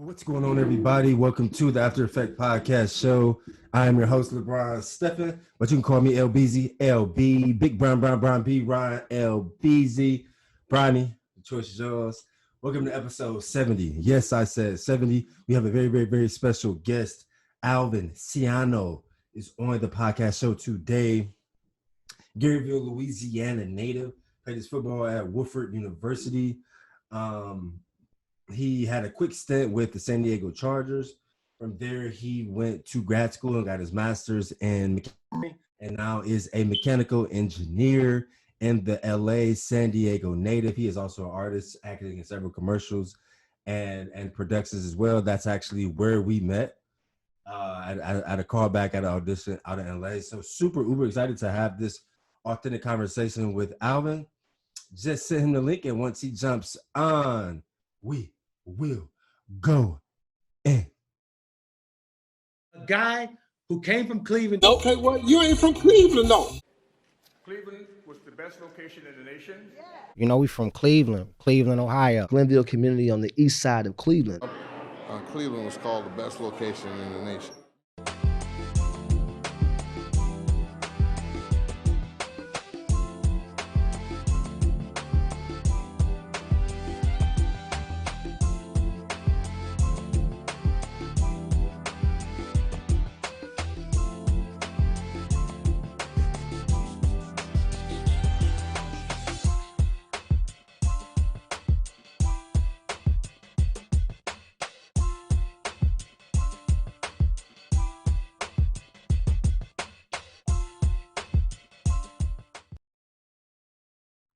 What's going on, everybody? Welcome to the After Effect Podcast Show. I am your host, LeBron Stephen, but you can call me LBZ, LB, Big Brown B, Ryan, LBZ. Bronny, the choice is yours. Welcome to episode 70. Yes, I said 70. We have a very special guest. Alvin Scioneaux is on the podcast show today. Garyville, Louisiana native, played his football at Watford University. He had a quick stint with the San Diego Chargers. From there, he went to grad school and got his master's in mechanics, and now is a mechanical engineer in the LA, San Diego native. He is also an artist, acting in several commercials and productions as well. That's actually where we met at a callback at an audition out in LA. So super uber excited to have this authentic conversation with Alvin. Just send him the link, and once he jumps on, we will go in. A guy who came from Cleveland. Okay, well, you ain't from Cleveland, no. Cleveland was the best location in the nation. You know, we from Cleveland, Ohio. Glenville community on the east side of Cleveland. Cleveland was called the best location in the nation.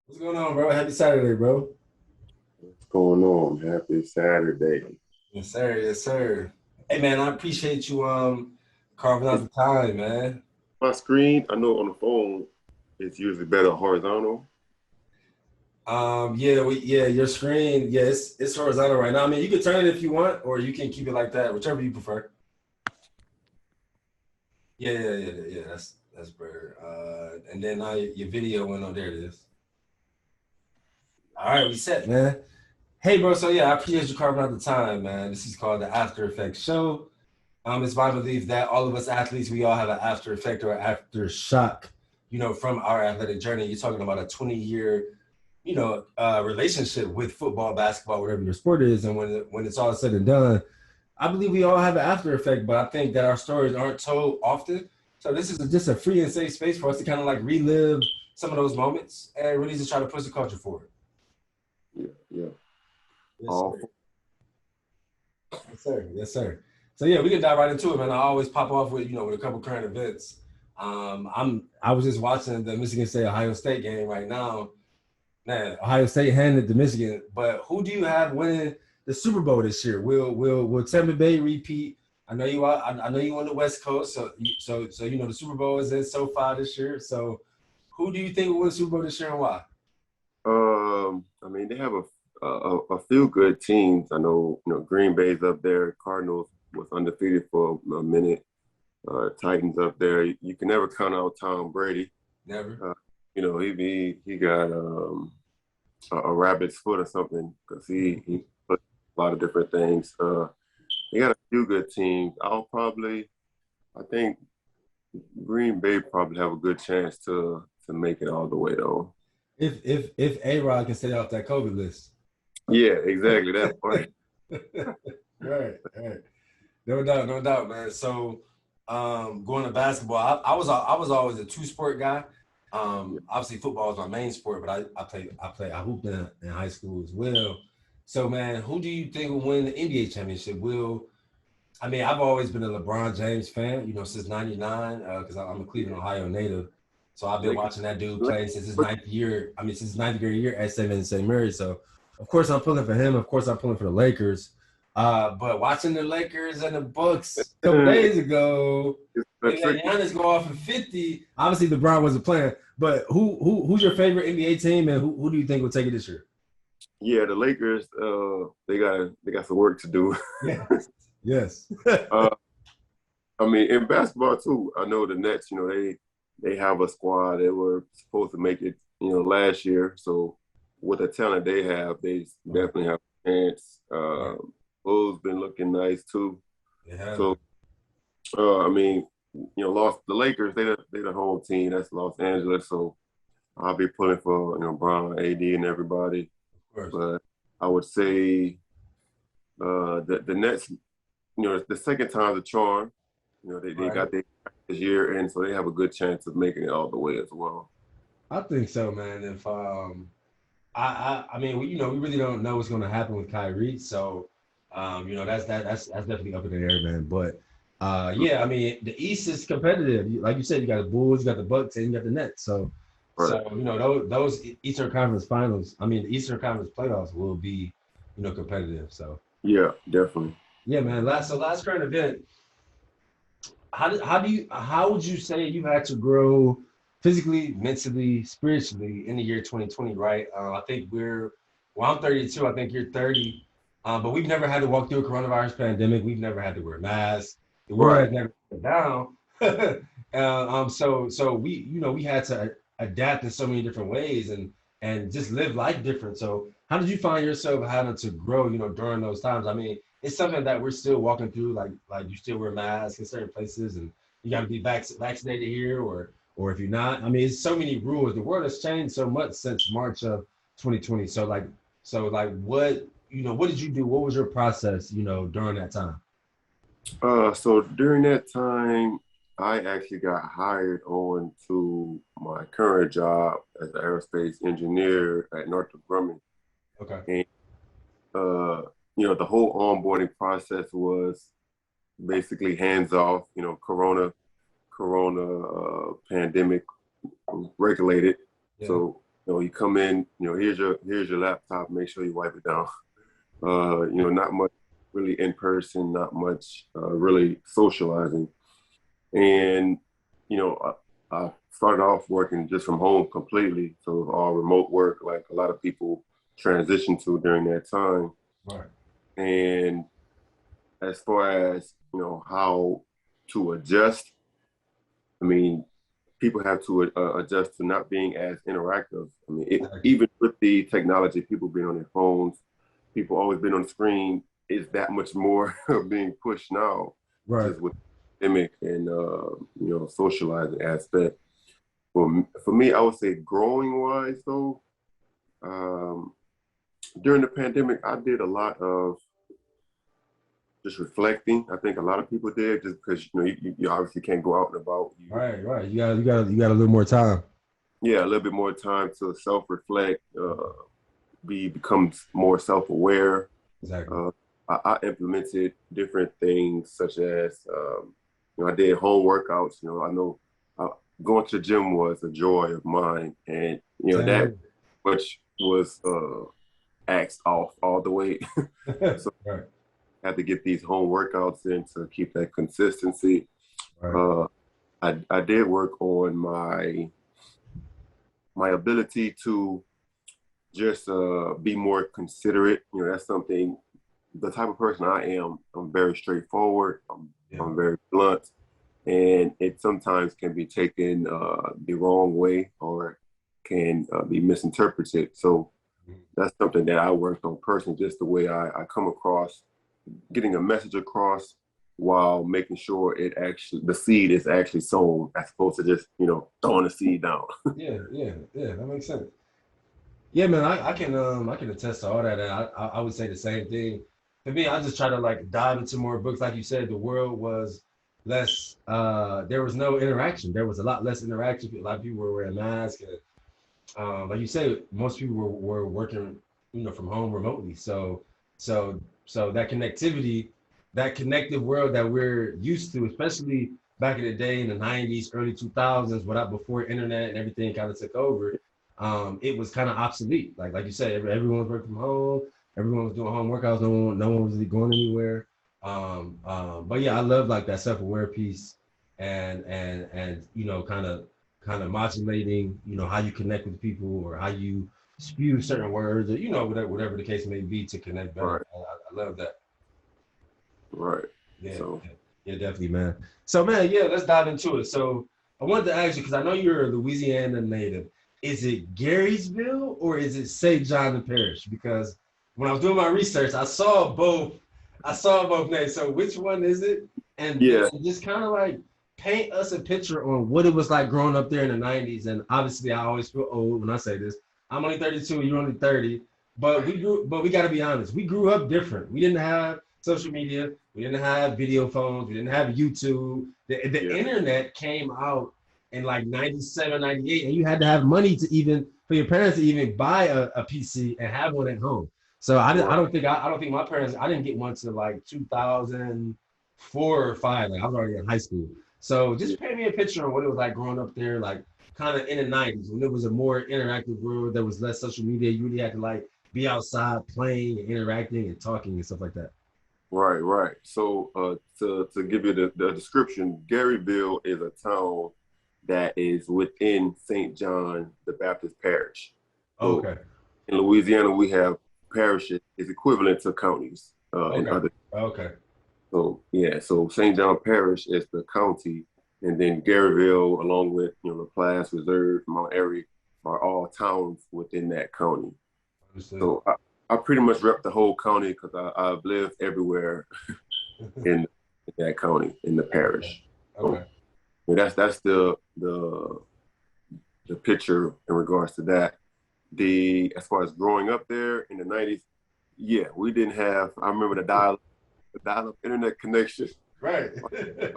What's going on, bro? Happy Saturday, bro. What's going on? Happy Saturday. Yes, sir. Yes, sir. Hey, man, I appreciate you carving out the time, man. My screen, I know on the phone, it's usually better horizontal. Your screen, it's horizontal right now. I mean, you can turn it if you want, or you can keep it like that, whichever you prefer. Yeah. That's better. And then now your video went on. There it is. All right, we set, man. Hey, bro. So yeah, I appreciate you carving out the time, man. This is called the After Effects Show. It's my belief that all of us athletes, we all have an after effect or aftershock, from our athletic journey. You're talking about a 20-year, relationship with football, basketball, whatever your sport is. And when it's all said and done, I believe we all have an after effect, but I think that our stories aren't told often. So this is just a free and safe space for us to kind of like relive some of those moments and really just try to push the culture forward. Yeah. Yes, sir. So yeah, we can dive right into it, man. I always pop off with a couple current events. I was just watching the Michigan State Ohio State game right now. Man, Ohio State handed to Michigan, but who do you have winning the Super Bowl this year? Will Tampa Bay repeat? I know you are. I know you on the West Coast, so the Super Bowl is in SoFi this year. So who do you think will win the Super Bowl this year and why? I mean, they have a few good teams. I know, Green Bay's up there. Cardinals was undefeated for a minute. Titans up there. You can never count out Tom Brady. Never. He got a rabbit's foot or something because he put a lot of different things. They got a few good teams. I think Green Bay probably have a good chance to make it all the way though. If A-Rod can stay off that COVID list. Yeah, exactly. That's funny. Right. No doubt, man. So going to basketball, I was always a two-sport guy. Obviously football is my main sport, but I hooped in high school as well. So man, who do you think will win the NBA championship? I've always been a LeBron James fan, since '99, because I'm a Cleveland, Ohio native. So I've been watching that dude play since his ninth year at St. Mary's. So of course I'm pulling for him. Of course I'm pulling for the Lakers. But watching the Lakers and the Bucks a couple days ago, Giannis go off of 50. Obviously LeBron wasn't playing, but who's your favorite NBA team, and who do you think will take it this year? Yeah, the Lakers. They got some work to do. Yes. In basketball too. I know the Nets. They have a squad. They were supposed to make it, last year. So with the talent they have, they definitely have a chance. Bulls been looking nice too. Yeah. So, I mean, lost the Lakers. They the home team. That's Los Angeles. So I'll be pulling for Bron, AD, and everybody. Of course. But I would say the Nets. The second time's a charm. They Right. got their this year, and so they have a good chance of making it all the way as well. I think so, man. If I mean, we really don't know what's going to happen with Kyrie, so that's definitely up in the air, man. But yeah, I mean, the East is competitive. Like you said, you got the Bulls, you got the Bucks, and you got the Nets. So Right. so those Eastern Conference Finals, I mean, the Eastern Conference playoffs will be competitive. So Yeah, definitely. yeah, man. Last current event. How would you say you had to grow physically, mentally, spiritually in the year 2020, right? I think I'm 32, I think you're 30, but we've never had to walk through a coronavirus pandemic. We've never had to wear masks. The world has never shut down. So we had to adapt in so many different ways and just live life different. So how did you find yourself having to grow, during those times? I mean, it's something that we're still walking through, like you still wear masks in certain places, and you got to be vaccinated here, or if you're not. I mean, it's so many rules. The world has changed so much since March of 2020. So what did you do? What was your process, during that time? So during that time, I actually got hired on to my current job as an aerospace engineer at Northrop Grumman. Okay. And the whole onboarding process was basically hands off. Corona pandemic regulated. Yeah. So you come in. Here's your laptop. Make sure you wipe it down. Not much really in person. Not much really socializing. And I started off working just from home completely. So it was all remote work, like a lot of people transitioned to during that time. Right. And as far as how to adjust, I mean, people have to adjust to not being as interactive. I mean, even with the technology, people being on their phones, people always been on the screen, is that much more being pushed now. Right. Just with the pandemic and socializing aspect. For me, I would say growing wise though. During the pandemic, I did a lot of just reflecting. I think a lot of people did, just because you obviously can't go out and about. Right. You got a little more time. Yeah, a little bit more time to self-reflect, become more self-aware. Exactly. I implemented different things such as I did home workouts. I know going to the gym was a joy of mine, and that much was axed off all the way. So right. I had to get these home workouts in to keep that consistency. Right. I did work on my ability to just be more considerate. That's something, the type of person I am. I'm very straightforward. I'm very blunt, and it sometimes can be taken the wrong way or can be misinterpreted. So that's something that I worked on personally, just the way I come across, getting a message across while making sure the seed is actually sown, as opposed to just throwing the seed down. Yeah, that makes sense. Yeah, man, I can attest to all that, and I would say the same thing. For me, I just try to dive into more books. Like you said, the world was less. There was no interaction. There was a lot less interaction. A lot of people were wearing masks, and like you said, most people were working, from home remotely. So that connectivity, that connective world that we're used to, especially back in the day in the 90s, early 2000s, before internet and everything kind of took over. It was kind of obsolete. Like you said, everyone was working from home. Everyone was doing home workouts. No one was really going anywhere. But yeah, I love that self-aware piece and kind of modulating, how you connect with people or how you spew certain words or whatever the case may be to connect better. Right. I love that. Right. Yeah. So. Yeah, definitely, man. So, man, yeah, let's dive into it. So, I wanted to ask you, because I know you're a Louisiana native. Is it Garysville or is it St. John the Parish? Because when I was doing my research, I saw both I saw both names. So which one is it? And Yeah. just kind of like paint us a picture on what it was like growing up there in the 90s. And obviously I always feel old when I say this. I'm only 32, you're only 30. But we gotta be honest. We grew up different. We didn't have social media, we didn't have video phones, we didn't have YouTube. The internet came out in like 97, 98, and you had to have money to even for your parents to even buy a PC and have one at home. So I don't think my parents, I didn't get one till like 2004 or 5. Like I was already in high school. So just paint me a picture of what it was like growing up there, like kind of in the 90s when it was a more interactive world. There was less social media. You really had to like be outside playing and interacting and talking and stuff like that. Right. So to give you the description, Garyville is a town that is within St. John the Baptist Parish. So Okay. in Louisiana, we have parishes is equivalent to counties and other. Okay. So yeah, so St. John Parish is the county, and then Garyville, along with Laplace, Reserve, Mount Airy, are all towns within that county. Understood. So I pretty much rep the whole county because I've lived everywhere in that county, in the parish. Okay. So that's the picture in regards to that. As far as growing up there in the 90s, yeah, we didn't have. I remember the dial-up internet connection. Right.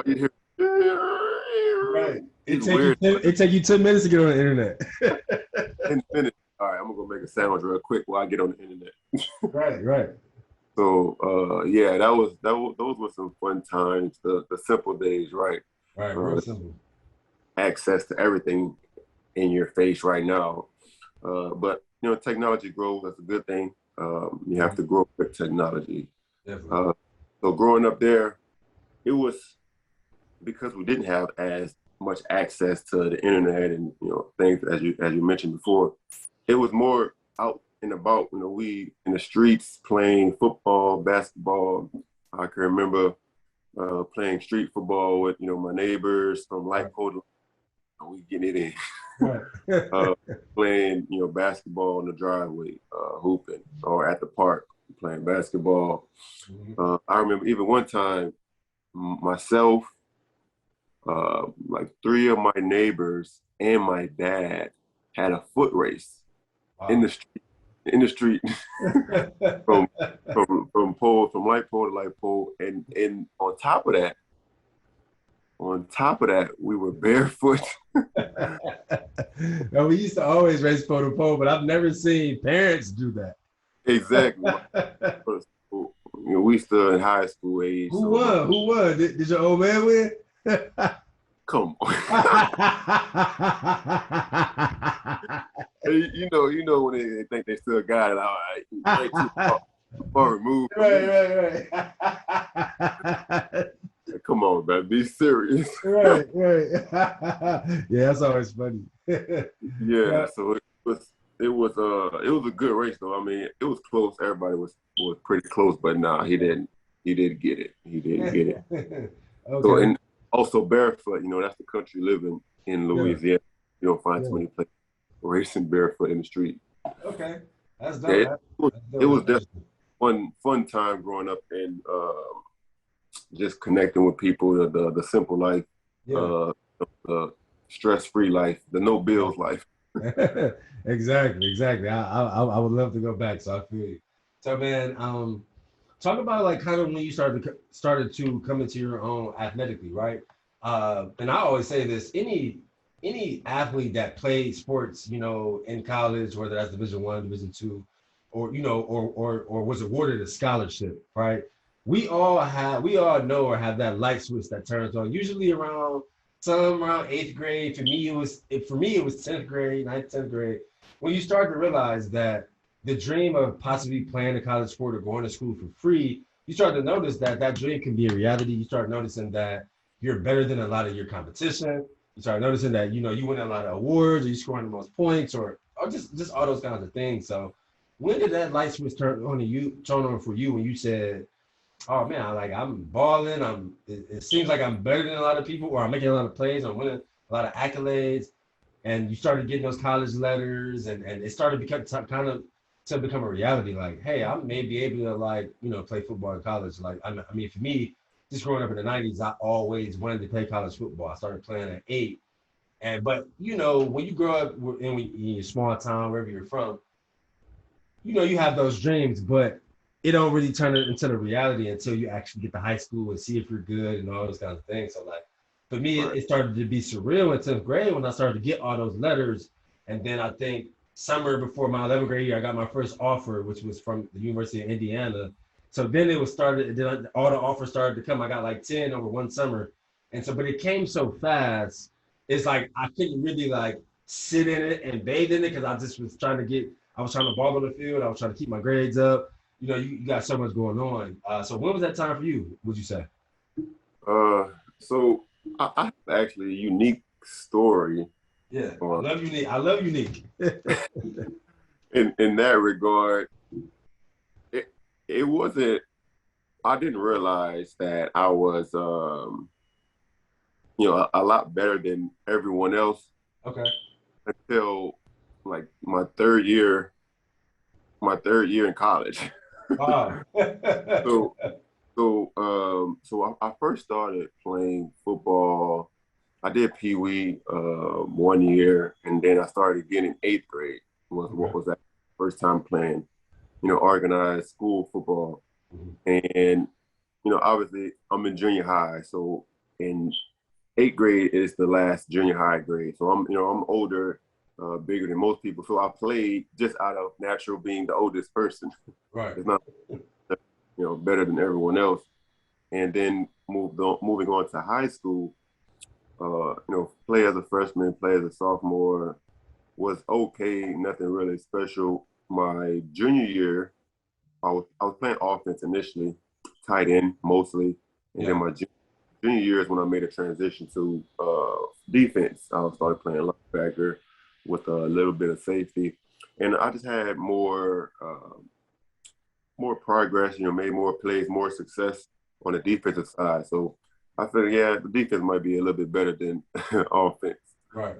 You hear, Right. It take you 10 minutes to get on the internet. 10 minutes. All right, I'm gonna go make a sandwich real quick while I get on the internet. Right. So yeah, those were some fun times. The simple days, right? Right. Real simple. Access to everything in your face right now. But technology grows. That's a good thing. You have to grow with technology. Definitely. So growing up there, it was because we didn't have as much access to the internet and things as you mentioned before. It was more out and about. We in the streets playing football, basketball. I can remember playing street football with my neighbors from light pole to we getting it in. Right. Playing basketball in the driveway, hooping, or at the park playing basketball. Mm-hmm. I remember even one time myself, like 3 of my neighbors and my dad had a foot race. Wow. in the street from light pole to light pole, and on top of that we were barefoot. Now, we used to always race pole to pole, but I've never seen parents do that. Exactly. We still in high school age. Who won? Did your old man win? Come on. you know when they think they still got it, all right. Too far removed. Right. Come on, man, be serious. Right. Yeah, that's always funny. Yeah, so it was a good race though. I mean, it was close. Everybody was pretty close, but nah, he didn't get it. He didn't get it. Okay. So, and also barefoot, that's the country living in Louisiana. Yeah. You don't find too many places racing barefoot in the street. Okay, that's dope. Yeah, it was definitely fun time growing up and just connecting with people, the simple life, the stress-free life, the no bills life. Exactly. I would love to go back. So I feel you. So man, talk about like kind of when you started to come into your own athletically, right? And I always say this: any athlete that played sports, in college, whether that's Division I, Division II, or or was awarded a scholarship, right? We all know or have that light switch that turns on. Usually around 8th grade. For me, it was 10th grade, 9th, 10th grade. When you start to realize that the dream of possibly playing a college sport or going to school for free, you start to notice that dream can be a reality. You start noticing that you're better than a lot of your competition. You start noticing that, you win a lot of awards, or you scoring the most points, or just all those kinds of things. So when did that light switch turn on for you when you said, oh man, I'm balling, it seems like I'm better than a lot of people, or I'm making a lot of plays, I'm winning a lot of accolades, and you started getting those college letters, and it started becoming kind of to become a reality. Like, hey, I may be able to like, play football in college. Like, I mean, for me, just growing up in the '90s, I always wanted to play college football. I started playing at 8, but when you grow up in your small town, wherever you're from, you have those dreams, but it don't really turn it into the reality until you actually get to high school and see if you're good and all those kinds of things. So like for me, Right. it started to be surreal in 10th grade when I started to get all those letters. And then I think summer before my 11th grade year, I got my first offer, which was from the University of Indiana. So then it was started, then all the offers started to come. I got like 10 over one summer. And so, but it came so fast. It's like I couldn't really like sit in it and bathe in it because I just was trying to I was trying to ball on the field. I was trying to keep my grades up. You got so much going on. So when was that time for you, would you say? So I have actually a unique story. Yeah, I love unique. I love unique. in that regard, it wasn't. I didn't realize that I was, a lot better than everyone else. Okay. Until like my third year in college. Wow. So I first started playing football. I did Pee Wee 1 year, and then I started getting 8th grade. What was that first time playing, organized school football. Mm-hmm. And obviously I'm in junior high, so in 8th grade is the last junior high grade. So I'm older, bigger than most people. So I played just out of natural being the oldest person. Right. It's not, better than everyone else. And then moving on to high school, play as a freshman, play as a sophomore was okay. Nothing really special. My junior year, I was playing offense initially, tight end mostly. And then my junior year is when I made a transition to defense. I started playing linebacker with a little bit of safety, and I just had more progress. Made more plays, more success on the defensive side. So I figured, the defense might be a little bit better than offense. Right.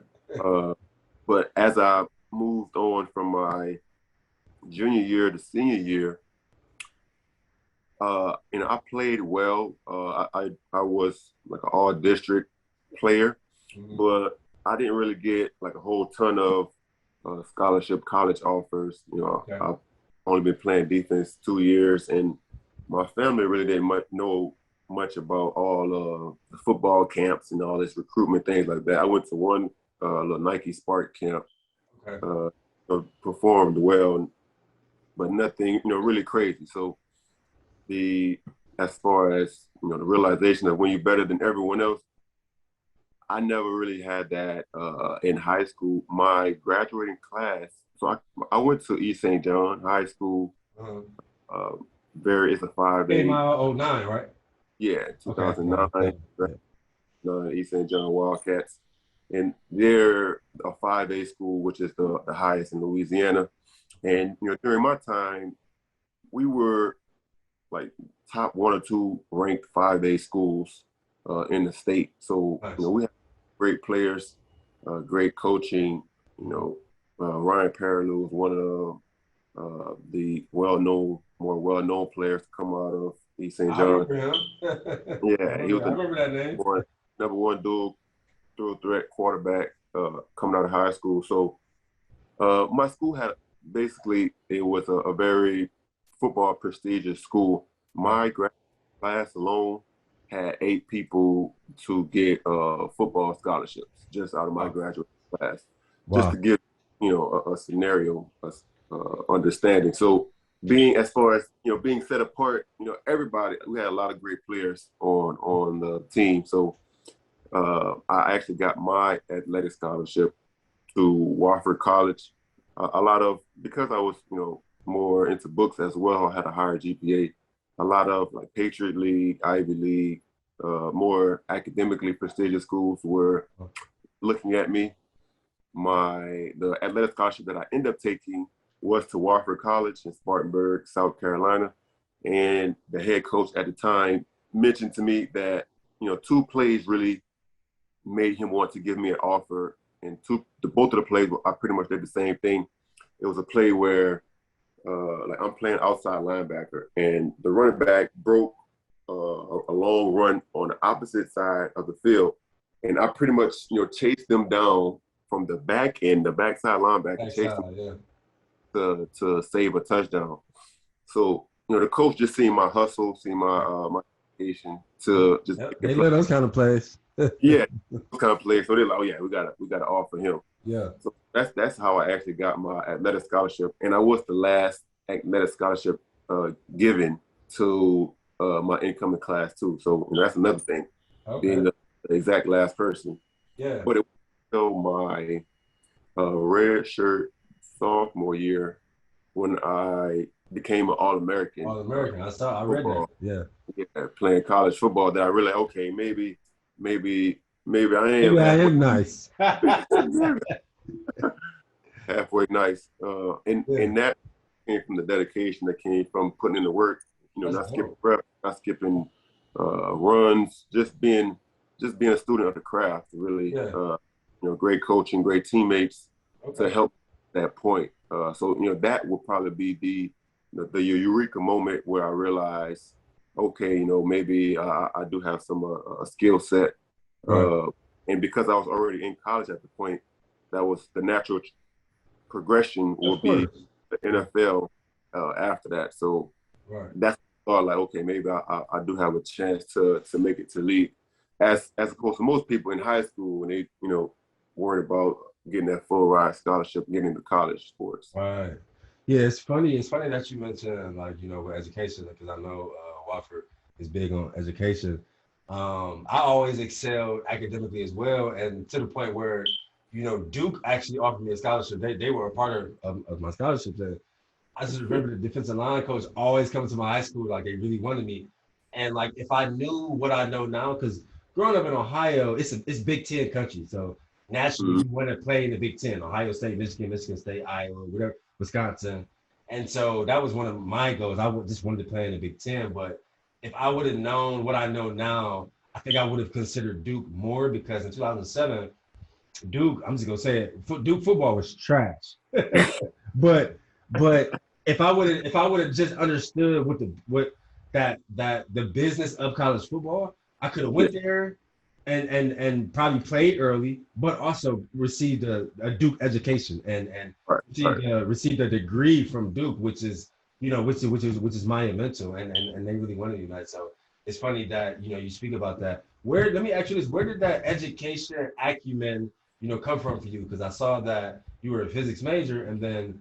But as I moved on from my junior year to senior year, I played well. I was like an all district player, mm-hmm. but I didn't really get like a whole ton of scholarship college offers. Okay. I've only been playing defense 2 years, and my family really didn't know much about all the football camps and all this recruitment things like that. I went to one little Nike Spark camp, okay. Performed well, but nothing really crazy. So as far as the realization of when you're better than everyone else, I never really had that in high school. My graduating class, so I went to East St. John High School. Uh-huh. It's a 5A. Came out 09, right? Yeah, 2009. Okay. East St. John Wildcats, and they're a 5A school, which is the highest in Louisiana. And during my time, we were like top 1 or 2 ranked 5A schools in the state. So nice. We have great players, great coaching. Ryan Paraloo is one of the more well-known players to come out of East St. John. Yeah, he was I remember that name. Number one dual threat quarterback coming out of high school. So my school had it was a very football prestigious school. My grad class alone had 8 people to get football scholarships just out of my graduate class. Wow. Just to give a scenario, understanding. So being set apart, everybody, we had a lot of great players on the team. So I actually got my athletic scholarship to Watford College. Because I was more into books as well, I had a higher GPA. A lot of like Patriot League, Ivy League, more academically prestigious schools were looking at me. The athletic scholarship that I ended up taking was to Wofford College in Spartanburg, South Carolina. And the head coach at the time mentioned to me that, 2 plays really made him want to give me an offer. And both of the plays, I pretty much did the same thing. It was a play where like I'm playing outside linebacker, and the running back broke a long run on the opposite side of the field, and I pretty much chased them down from the back end, the backside linebacker, chased them to save a touchdown. So the coach just seen my hustle, seen my dedication to just they love those kind of plays. yeah, those kind of plays. So they're like, oh yeah, we gotta offer him. Yeah. So that's how I actually got my athletic scholarship, and I was the last athletic scholarship given to my incoming class too. So that's another thing, being the exact last person. Yeah. But it was still my red shirt sophomore year when I became an All-American. All-American. I read that. Yeah, playing college football. That I really maybe I am. Maybe I am nice. Halfway nice. And that came from the dedication, that came from putting in the work. Not skipping reps, not skipping runs, just being a student of the craft. Really, great coaching, great teammates to help that point. So that will probably be the eureka moment where I realized, okay, maybe I do have some a skill set, and because I was already in college at the point, that was the natural progression will be the NFL after that. So that's thought like, okay, maybe I do have a chance to make it to league, as opposed to most people in high school when they worried about getting that full ride scholarship, getting into college sports. Right. Yeah, it's funny. It's funny that you mentioned with education, because I know Watford is big on education. I always excelled academically as well, and to the point where Duke actually offered me a scholarship. They were a part of my scholarship. And I just remember the defensive line coach always coming to my high school, like they really wanted me. And like if I knew what I know now, because growing up in Ohio, it's Big Ten country. So naturally you want to play in the Big Ten, Ohio State, Michigan State, Iowa, whatever, Wisconsin. And so that was one of my goals. I just wanted to play in the Big Ten. But if I would have known what I know now, I think I would have considered Duke more, because in 2007, Duke, I'm just gonna say it, Duke football was trash. but if I would have just understood what the business of college football, I could have went there and probably played early, but also received a Duke education and received a degree from Duke, which is monumental, and they really wanted to unite. So it's funny that you speak about that. Let me ask you this: where did that education acumen come from for you? Because I saw that you were a physics major, and then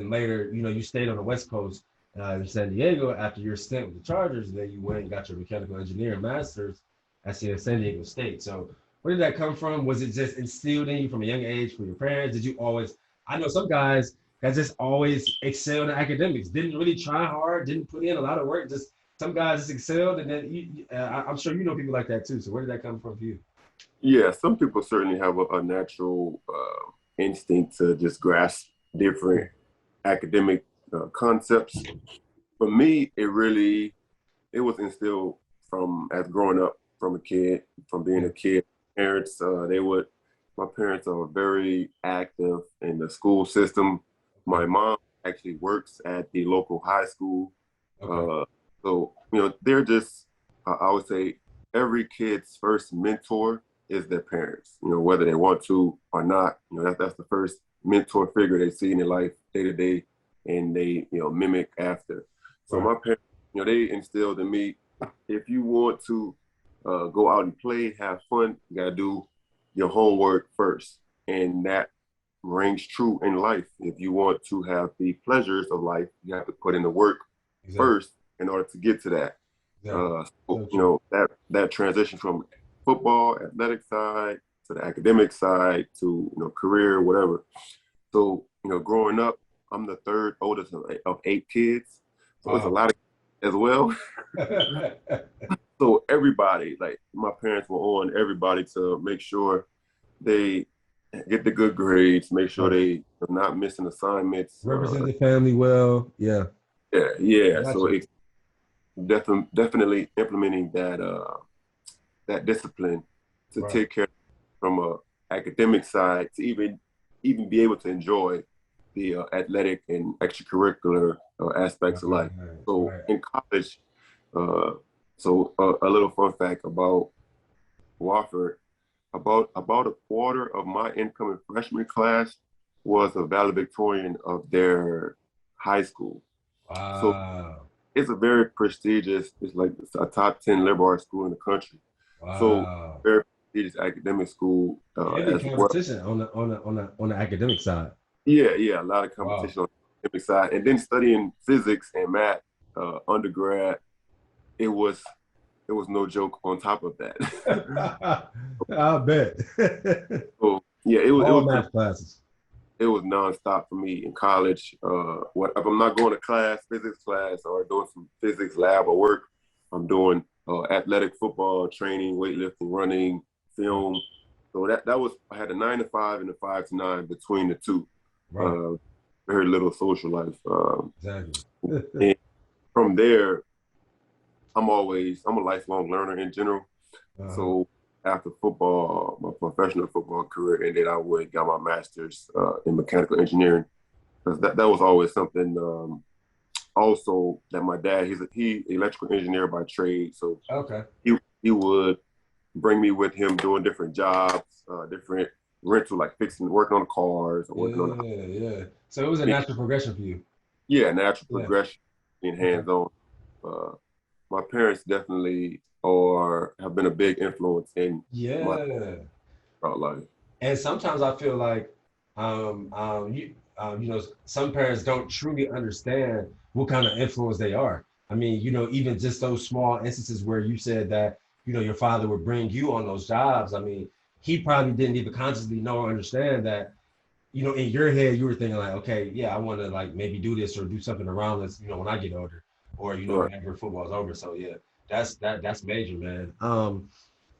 later you stayed on the West Coast in San Diego after your stint with the Chargers, and then you went and got your mechanical engineering master's at San Diego State. So where did that come from? Was it just instilled in you from a young age from your parents? Did you always? I know some guys that just always excelled in academics, didn't really try hard, didn't put in a lot of work. Just some guys just excelled, and then I'm sure people like that too. So where did that come from for you? Yeah, some people certainly have a natural instinct to just grasp different academic concepts. For me, it was instilled as growing up from being a kid. Parents, my parents are very active in the school system. My mom actually works at the local high school. So, they're just, I would say every kid's first mentor is their parents, whether they want to or not. That's the first mentor figure they see in their life day to day, and they, mimic after. So my parents, they instilled in me, if you want to go out and play, have fun, you gotta do your homework first. And that rings true in life. If you want to have the pleasures of life, you have to put in the work first in order to get to that. That transition from football, athletic side, to the academic side, to career, whatever. So, growing up, I'm the third oldest of 8 kids. So it's a lot of as well. So everybody, like my parents were on everybody to make sure they get the good grades, make sure they are not missing assignments. Represent the family well. Yeah. Yeah. So it's definitely implementing that discipline to take care from a academic side to even be able to enjoy the athletic and extracurricular aspects of life. So in college, a little fun fact about Watford, about a quarter of my incoming freshman class was a valedictorian of their high school. Wow. So it's a very prestigious, it's like a top 10 liberal arts school in the country. Wow. So very prestigious academic school Heavy as well. competition on the academic side. Yeah, a lot of competition on the academic side. And then studying physics and math undergrad, it was no joke on top of that. I'll bet. So yeah, it was math classes. It was nonstop for me in college. If I'm not going to class, physics class, or doing some physics lab or work, I'm doing athletic football, training, weightlifting, running, film. So that was, I had a 9 to 5 and a 5 to 9 between the two. Right. Very little social life. Exactly. And from there, I'm a lifelong learner in general. So after football, my professional football career ended, I got my master's in mechanical engineering, because that was always something. Also, that my dad, he's electrical engineer by trade, so he would bring me with him doing different jobs, different rental, like working on cars, or working on So it was a natural progression for you. Yeah, natural progression, being hands-on. My parents definitely have been a big influence in my life. And sometimes I feel like, some parents don't truly understand what kind of influence they are. I mean, even just those small instances where you said that, your father would bring you on those jobs. I mean, he probably didn't even consciously know or understand that, in your head, you were thinking like, okay, yeah, I want to like maybe do this or do something around this, when I get older, or, whenever football's over. So yeah, that's major, man.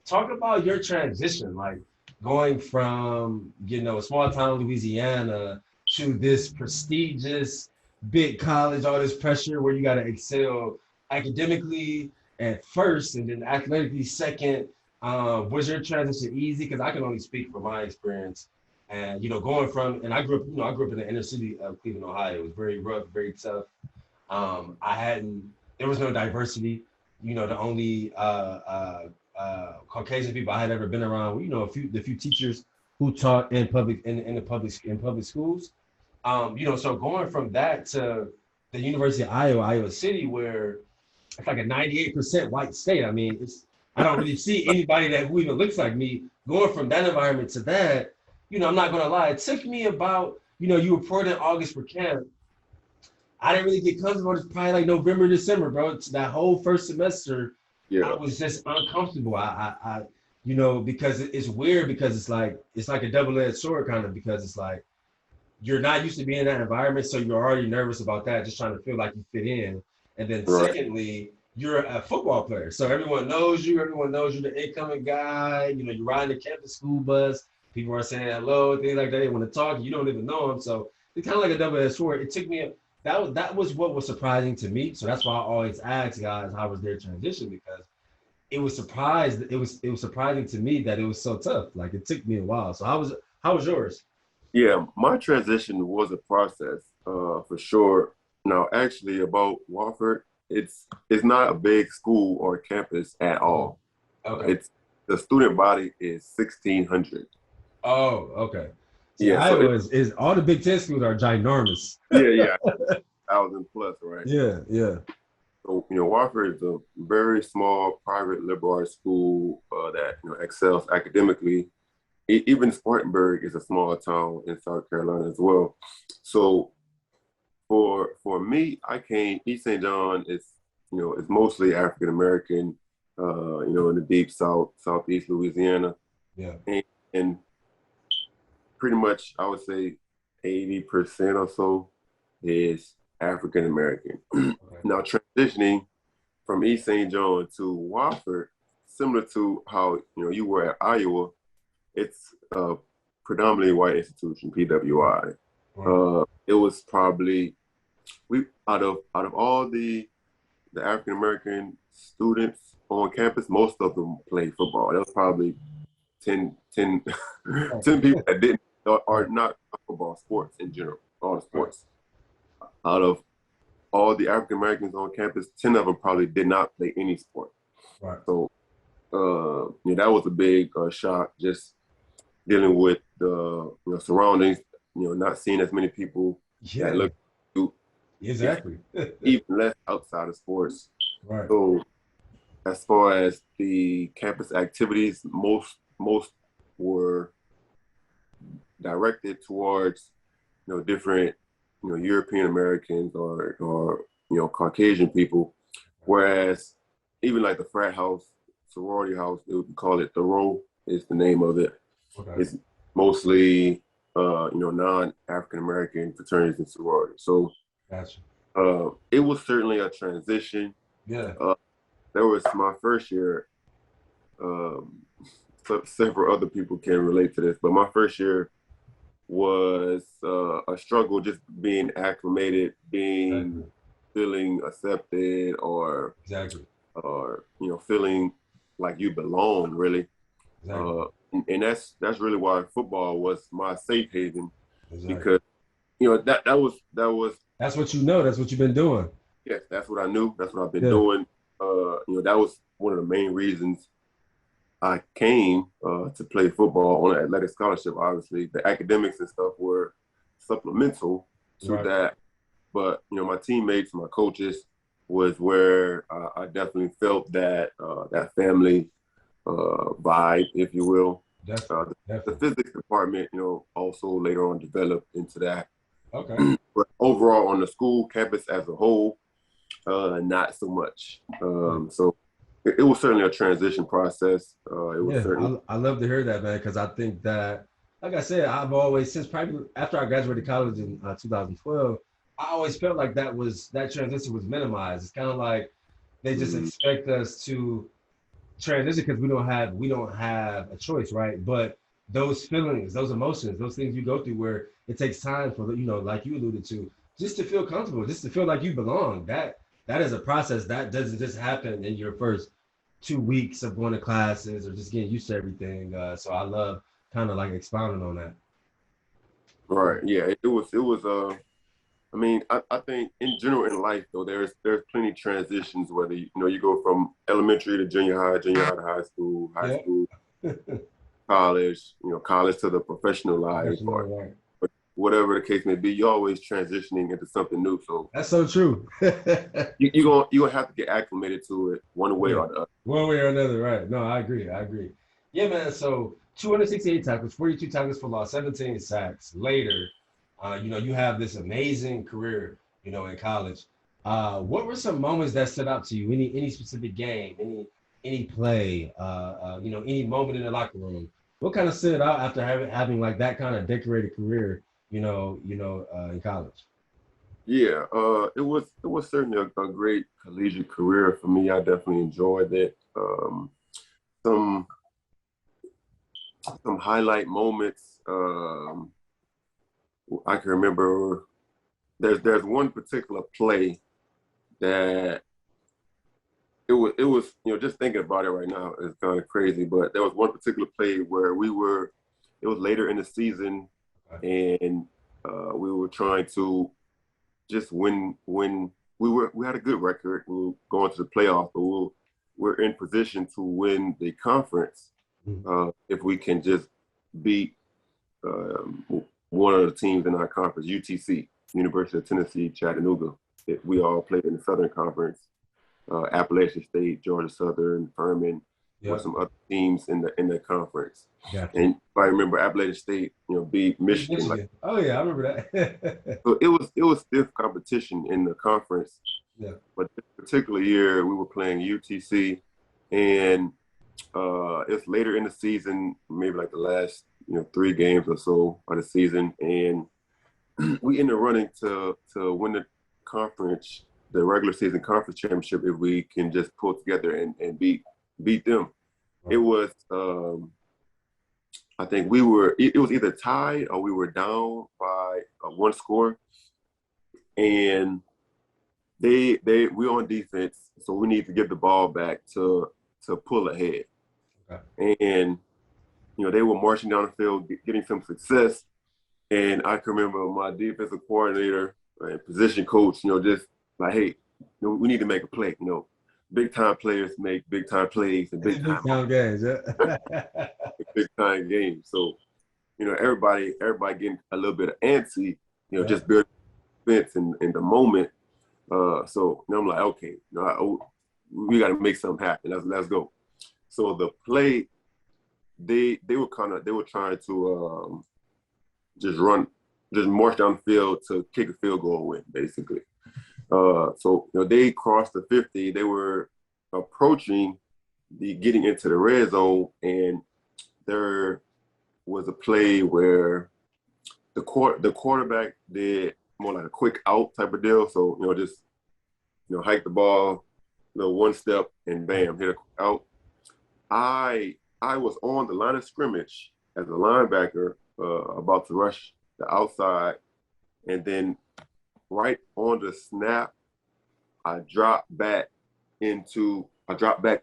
Talk about your transition, like going from, a small town in Louisiana to this prestigious big college, all this pressure where you got to excel academically at first and then athletically second. Was your transition easy? Because I can only speak from my experience. And, going from, and I grew up in the inner city of Cleveland, Ohio. It was very rough, very tough. There was no diversity. The only Caucasian people I had ever been around, the few teachers who taught in public schools. So going from that to the University of Iowa City, where it's like a 98% white state. I mean, I don't really see anybody who even looks like me. Going from that environment to that, I'm not gonna lie, it took me about, you reported in August for camp. I didn't really get comfortable. It's probably like November, December, bro. It's that whole first semester, I was just uncomfortable. Because it's weird, because it's like a double-edged sword kind of, because it's like you're not used to being in that environment, so you're already nervous about that, just trying to feel like you fit in. And then secondly, you're a football player, so everyone knows you. Everyone knows you're the incoming guy. You're riding the campus school bus. People are saying hello, things like that. They want to talk. You don't even know them, so it's kind of like a double-edged sword. It took me that was what was surprising to me. So that's why I always ask guys, how was their transition? Because it was surprising to me that it was so tough. Like, it took me a while. So how was yours? Yeah, my transition was a process, for sure. Now, actually, about Watford, it's not a big school or campus at all. Okay. The student body is 1,600. Oh, okay. So yeah, Iowa is all the Big Ten schools are ginormous. Yeah, 1,000 plus, right? Yeah. So, Watford is a very small private liberal arts school that excels academically. Even Spartanburg is a small town in South Carolina as well. So for me, East St. John is mostly African American, in the deep southeast Louisiana. Yeah. And pretty much, I would say 80% or so is African American. Okay. Now, transitioning from East St. John to Watford, similar to how you were at Iowa, it's a predominantly white institution, PWI. Right. It was probably out of all the African American students on campus, most of them played football. There was probably 10 people that didn't, or not football, sports in general. all the sports. Out of all the African Americans on campus, 10 of them probably did not play any sport. Right. So, that was a big shock, just dealing with the surroundings, not seeing as many people that look exactly. even less outside of sports. Right. So as far as the campus activities, most were directed towards different European Americans or Caucasian people, whereas even like the frat house, sorority house, they would call it the row is the name of it. Okay. It's mostly non-African American fraternities and sororities. So Gotcha. it was certainly a transition. Yeah. There was my first year. Several other people can relate to this, but my first year was a struggle, just being acclimated, feeling accepted, or feeling like you belong, really. Exactly. And that's really why football was my safe haven, because that was that's what you know. That's what you've been doing. Yes, that's what I knew. That's what I've been doing. That was one of the main reasons I came to play football on an athletic scholarship. Obviously, the academics and stuff were supplemental to that. But, my teammates, my coaches was where I definitely felt that that family vibe, if you will. Definitely. The physics department, also later on developed into that. Okay. But overall, on the school campus as a whole, not so much. So it was certainly a transition process. It was certainly. I love to hear that, man, because I think that, like I said, I've always, since probably after I graduated college in 2012, I always felt like that transition was minimized. It's kind of like they just expect us to transition because we don't have a choice, right? But those feelings, those emotions, those things you go through where it takes time for, like you alluded to, just to feel comfortable, just to feel like you belong. That is a process that doesn't just happen in your first 2 weeks of going to classes or just getting used to everything. So I love kind of like expounding on that. Right. Yeah. It was. I think in general in life though, there's plenty of transitions. Whether you go from elementary to junior high to high school, college, college to the professional life, or whatever the case may be. You're always transitioning into something new. So that's so true. you're gonna have to get acclimated to it one way or the other. One way or another, right? No, I agree. Yeah, man. So 268 tackles, 42 tackles for loss, 17 sacks. Later, you have this amazing career, in college. What were some moments that stood out to you? Any specific game, any play, any moment in the locker room? What kind of stood out after having like that kind of decorated career, in college? Yeah, it was certainly a great collegiate career for me. I definitely enjoyed it. Some highlight moments. I can remember. There's one particular play that it was just thinking about it right now is kind of crazy. But there was one particular play where it was later in the season, and we were trying to just win. We had a good record. We were going to the playoffs, but we're in position to win the conference if we can just beat one of the teams in our conference, UTC, University of Tennessee, Chattanooga. We all played in the Southern Conference, Appalachian State, Georgia Southern, Furman, with some other teams in the conference. Gotcha. And if I remember, Appalachian State, beat Michigan. Oh yeah, I remember that. So it was stiff competition in the conference. Yeah. But this particular year, we were playing UTC, and it's later in the season, maybe like the last 3 games or so of the season, and we ended up running to win the conference, the regular season conference championship, if we can just pull together and beat them. Right. It was I think it was either tied or we were down by 1 score, and we on defense, so we need to get the ball back to pull ahead. Okay. And they were marching down the field, getting some success, And I can remember my defensive coordinator and position coach, just like, hey, we need to make a play. Big time players make big time plays and big time games. Yeah. big time games. So, everybody getting a little bit of antsy, just building defense in the moment. So I'm like, okay, we got to make something happen. Let's go. So the play, they were trying to just march down the field to kick a field goal win, basically. So they crossed the 50. They were approaching getting into the red zone, and there was a play where the quarterback did more like a quick out type of deal. So just hike the ball, one step, and bam, hit a quick out. I was on the line of scrimmage as a linebacker, about to rush the outside, and then right on the snap, I dropped back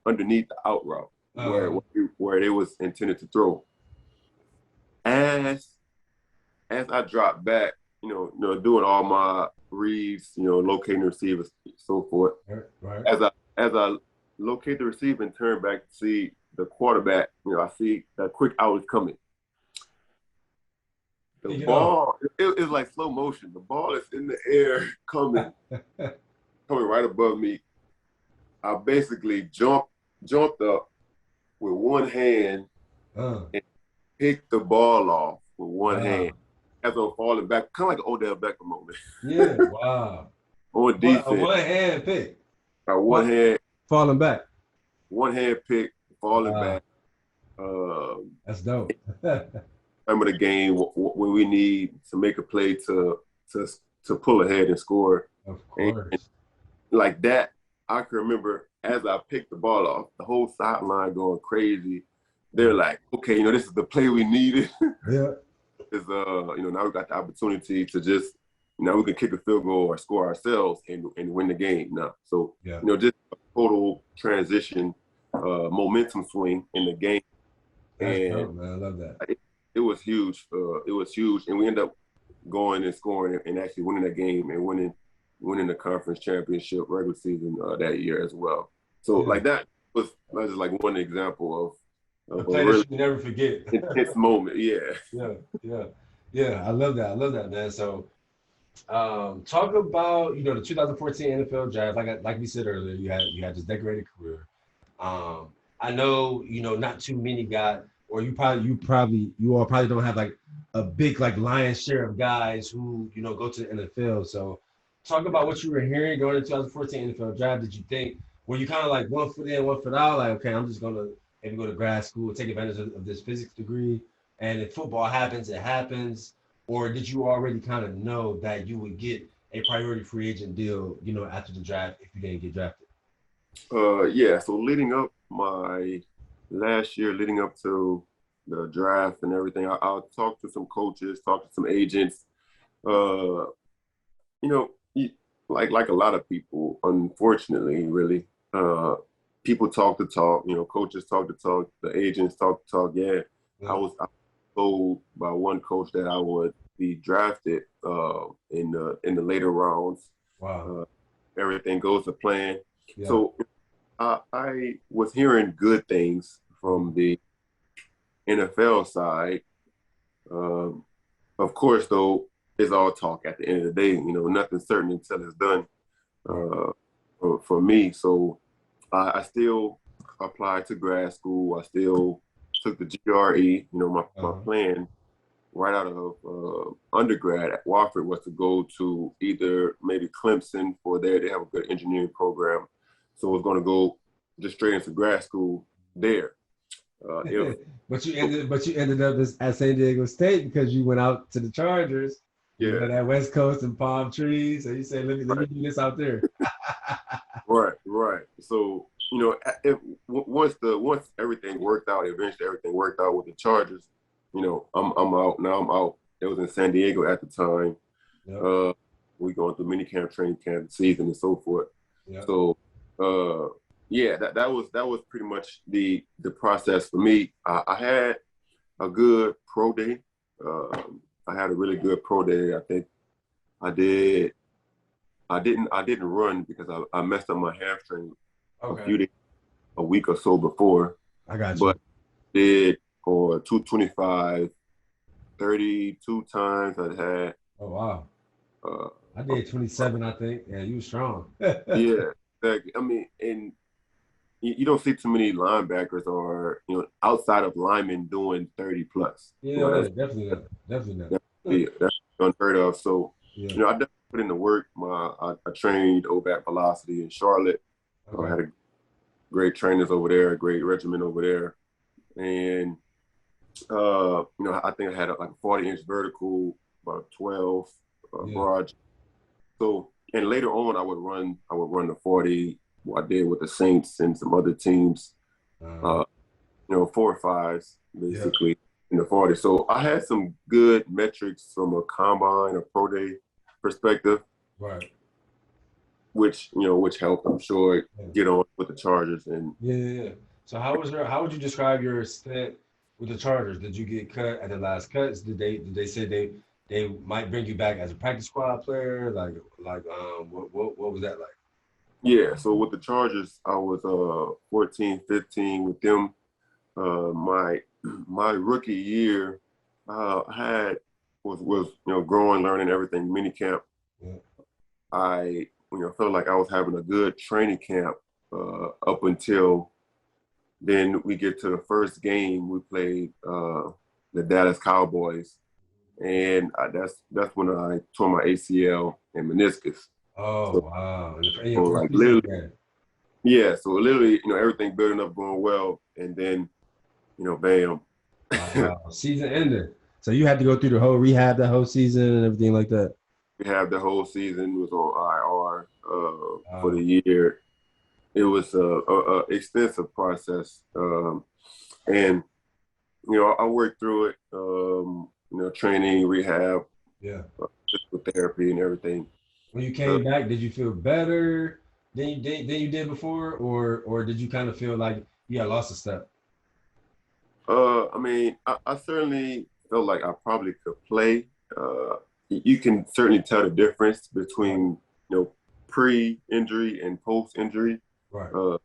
underneath the out route where they was intended to throw. As I dropped back, doing all my reads, locating the receivers, so forth. Right. As I locate the receiver and turn back to see the quarterback, I see that quick out is coming. The ball, it's like slow motion. The ball is in the air coming right above me. I basically jumped up with one hand and picked the ball off with one hand as I'm falling back, kind of like an Odell Beckham moment. Yeah, wow. On defense. A one-hand pick. Hand. Falling back. One hand pick, falling back. That's dope. Remember the game when we need to make a play to pull ahead and score. Of course. And like that, I can remember as I picked the ball off, the whole sideline going crazy. They're like, okay, this is the play we needed. Yeah. Is now we got the opportunity to just, we can kick a field goal or score ourselves and win the game now. So, just a total transition, momentum swing in the game. That's dope, man. I love that. It was huge. It was huge. And we ended up going and scoring and actually winning that game and winning the conference championship regular season that year as well. So like that was just like one example of a play really that you never forget. intense moment. Yeah. Yeah. I love that, man. So talk about, the 2014 NFL draft. Like we said earlier, you had this decorated career. I know, not too many got, or you all probably don't have like a big like lion's share of guys who go to the NFL. So talk about what you were hearing going into 2014 NFL draft. Did you think, were you kind of like 1 foot in, 1 foot out? Like, okay, I'm just gonna maybe go to grad school, take advantage of this physics degree, and if football happens, it happens. Or did you already kind of know that you would get a priority free agent deal, after the draft if you didn't get drafted? Yeah. So leading up my last year, leading up to the draft and everything, I'll talk to some coaches, talk to some agents. Like a lot of people, unfortunately, really, people talk the talk. Coaches talk the talk. The agents talk the talk. Yeah. I was told by one coach that I would be drafted in the later rounds. Wow. Everything goes to plan. Yeah. So I was hearing good things from the NFL side. Of course, though, it's all talk at the end of the day. Nothing's certain until it's done for me. So I still applied to grad school. I still took the GRE. My plan right out of undergrad at Watford was to go to either maybe Clemson, for there they have a good engineering program. So I was going to go just straight into grad school there. But you ended up at San Diego State because you went out to the Chargers. Yeah. That West Coast and palm trees. So you said, let me do this out there. Right. So, once everything worked out, eventually everything worked out with the Chargers, I'm out. Now I'm out. It was in San Diego at the time. Yep. We going through minicamp, training camp, season, and so forth. Yep. So, that was pretty much the process for me. I had a good pro day. I had a really good pro day. I think I did. I didn't run because I messed up my hamstring a week or so before. I got you. But did for 225, 32 times I had. Oh wow. I did 27, I think. Yeah, you were strong. Yeah, exactly. I mean, and you don't see too many linebackers or outside of linemen doing 30 plus. Yeah, definitely not. Definitely not. That's unheard of. So Yeah. I definitely put in the work. I trained OBAC Velocity in Charlotte. Okay. I had great trainers over there, a great regimen over there, and I think I had like a 40-inch vertical, about 12 broad. So, and later on, I would run the 40. What I did with the Saints and some other teams, 4 or 5s basically in the 40. So I had some good metrics from a combine, a pro day perspective, right? Which helped, I'm sure, get on with the Chargers. And yeah. So how would you describe your stint with the Chargers? Did you get cut at the last cuts? Did they say they might bring you back as a practice squad player? What was that like? Yeah, so with the Chargers, I was 14, 15 with them. My rookie year, I was growing, learning everything, mini camp. Yeah. I felt like I was having a good training camp up until then we get to the first game. We played the Dallas Cowboys, and that's when I tore my ACL and meniscus. Oh, wow. So like literally, yeah. So literally, everything building up, going well, and then, bam. Wow. Season ended. So you had to go through the whole rehab that whole season and everything like that. Rehab the whole season, was on IR for the year. It was a extensive process, and I worked through it. Training, rehab, with therapy and everything. When you came back, did you feel better than you did before, or did you kind of feel like you had lost a step? I mean, I certainly felt like I probably could play. You can certainly tell the difference between pre-injury and post-injury. Right. I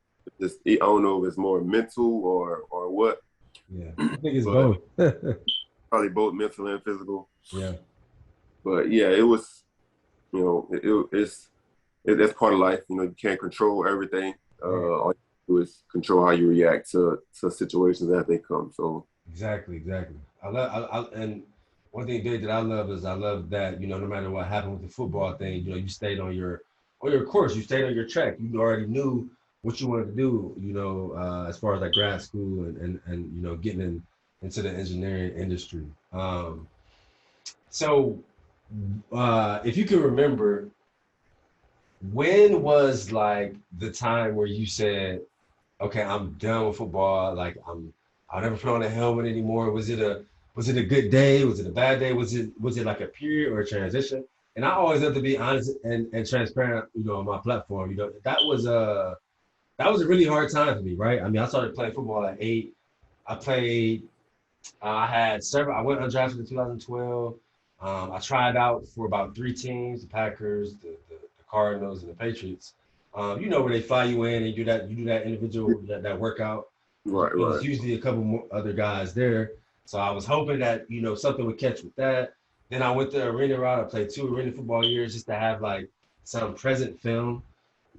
don't know if it's more mental or what. Yeah, I think it's both. Probably both mental and physical. Yeah. But yeah, it was. It's part of life. You can't control everything. All you do is control how you react to situations as they come. So exactly. And one thing, Dave, that I love is that no matter what happened with the football thing, you stayed on your course. You stayed on your track. You already knew what you wanted to do. As far as like grad school and getting into the engineering industry. So if you can remember, when was like the time where you said, okay, I'm done with football. Like I'll never put on a helmet anymore. Was it a good day? Was it a bad day? Was it like a period or a transition? And I always have to be honest and transparent, on my platform. That was a really hard time for me, right? I mean, I started playing football at 8. I played. I went undrafted in 2012. I tried out for about 3 teams: the Packers, the Cardinals, and the Patriots. Where they fly you in and you do that individual that workout. Right. There's usually a couple more other guys there. So I was hoping that something would catch with that. Then I went the arena route. I played 2 arena football years just to have like some present film.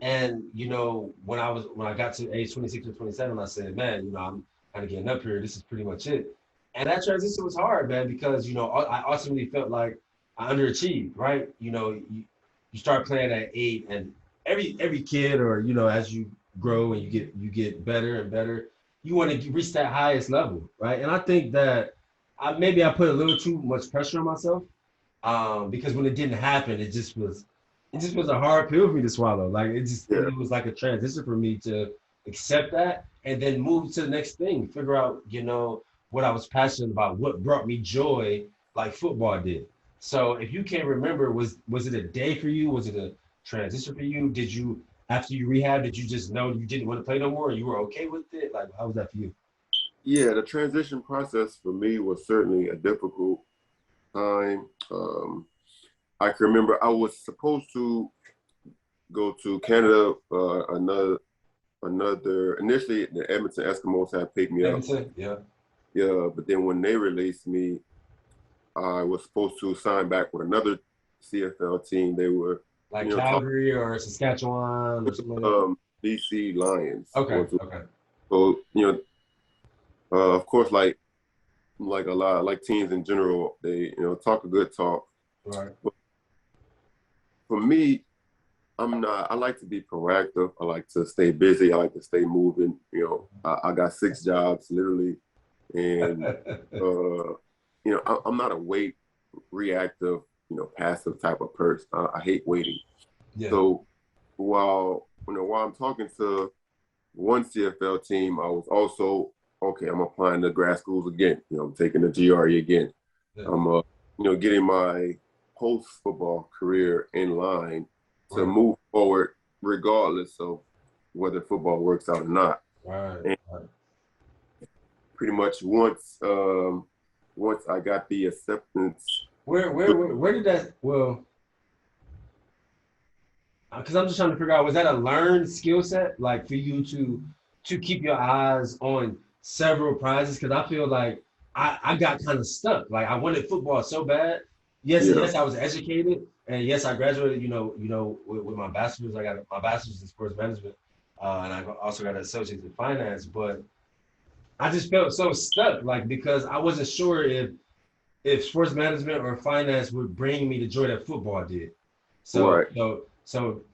And when I got to age 26 or 27, I said, man, I'm kind of getting up here. This is pretty much it. And that transition was hard, man, because I ultimately felt like I underachieved, right? You start playing at 8, and every kid, or as you grow and you get better and better, you want to reach that highest level, right? And I think that I put a little too much pressure on myself, because when it didn't happen, it just was a hard pill for me to swallow. Like it was like a transition for me to accept that and then move to the next thing, figure out what I was passionate about, what brought me joy, like football did. So if you can't remember, was it a day for you? Was it a transition for you? Did you, after you rehab, did you just know you didn't want to play no more, or you were okay with it? Like, how was that for you? Yeah, the transition process for me was certainly a difficult time. I can remember I was supposed to go to Canada. Initially the Edmonton Eskimos had picked me up. Edmonton, yeah. Yeah, but then when they released me, I was supposed to sign back with another CFL team. They were Like Calgary or Saskatchewan or something like that. BC Lions. Okay. So of course, like a lot like teams in general, they talk a good talk. Right. But for me, I like to be proactive. I like to stay busy. I like to stay moving. I got 6 jobs literally, and I'm not a reactive, passive type of person. I hate waiting. Yeah. So while I'm talking to one CFL team, I was also I'm applying to grad schools again. I'm taking the GRE again. Yeah. I'm getting my post football career in line to move forward regardless of whether football works out or not. Right. And pretty much once I got the acceptance. Where did that, because I'm just trying to figure out, was that a learned skill set, like for you to keep your eyes on several prizes? Because I feel like I got kind of stuck. Like I wanted football so bad. Yes, I was educated, and yes, I graduated. With my bachelor's. I got my bachelor's in sports management, and I also got an associate's in finance. But I just felt so stuck, like because I wasn't sure if sports management or finance would bring me the joy that football did. So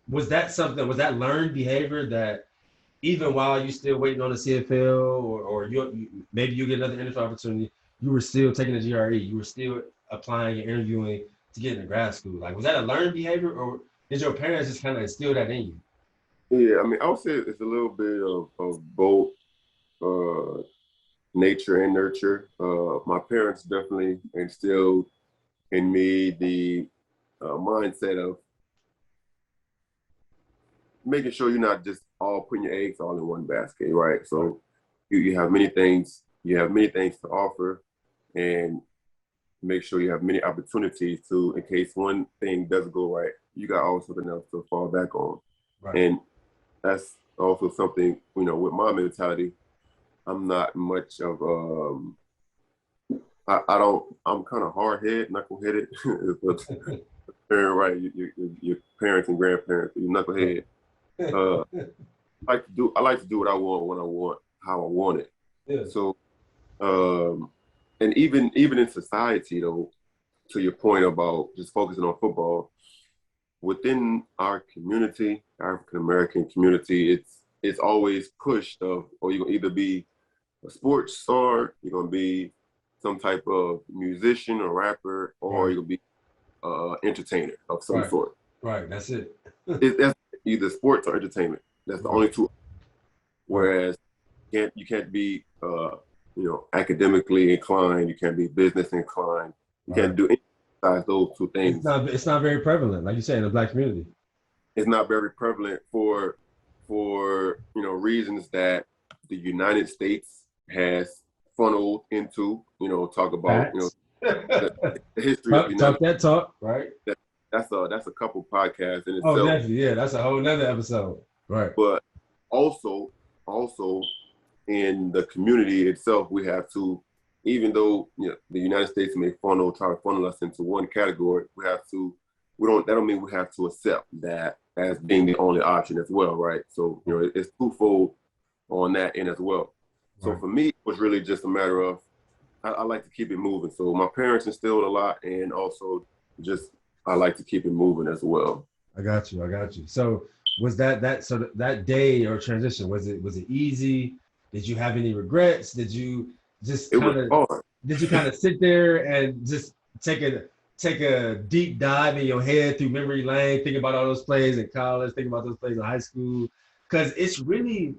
was that something? Was that learned behavior that even while you still waiting on the CFL or maybe you get another NFL opportunity, you were still taking the GRE, you were still applying and interviewing to get into grad school? Like, was that a learned behavior, or did your parents just kind of instill that in you? Yeah, I mean, I would say it's a little bit of both nature and nurture. My parents definitely instilled in me the mindset of making sure you're not just all putting your eggs all in one basket, right? So you have many things. You have many things to offer, and make sure you have many opportunities to, in case one thing doesn't go right, you got always something else to fall back on. Right. And that's also something, with my mentality, I'm not much of I'm kind of hard-headed, knuckleheaded. Right, your parents and grandparents, you knucklehead. I like to do what I want, when I want, how I want it. Yeah. So, and even in society, though, to your point about just focusing on football, within our community, African American community, it's always pushed of, you're gonna either be a sports star, you're gonna be some type of musician or rapper, or you're gonna be entertainer of some sort. Right, that's it. That's either sports or entertainment. That's the only two. Whereas you can't be academically inclined, you can't be business inclined, you can't do any besides those two things. It's not very prevalent, like you say, in the Black community. It's not very prevalent for reasons that the United States has funneled into. Talk about the history of the United States. Talk, right? That's a couple podcasts in itself. Oh, definitely, yeah, that's a whole nother episode, right? But also in the community itself, we have to, even though the United States may try to funnel us into one category, that don't mean we have to accept that as being the only option as well, right? So it's twofold on that end as well. So for me, it was really just a matter of I like to keep it moving. So my parents instilled a lot, and also just I like to keep it moving as well. I got you. So was that day or transition, was it easy? Did you have any regrets? Did you just kind of sit there and just take a deep dive in your head through memory lane, think about all those plays in college, think about those plays in high school? Because it's really,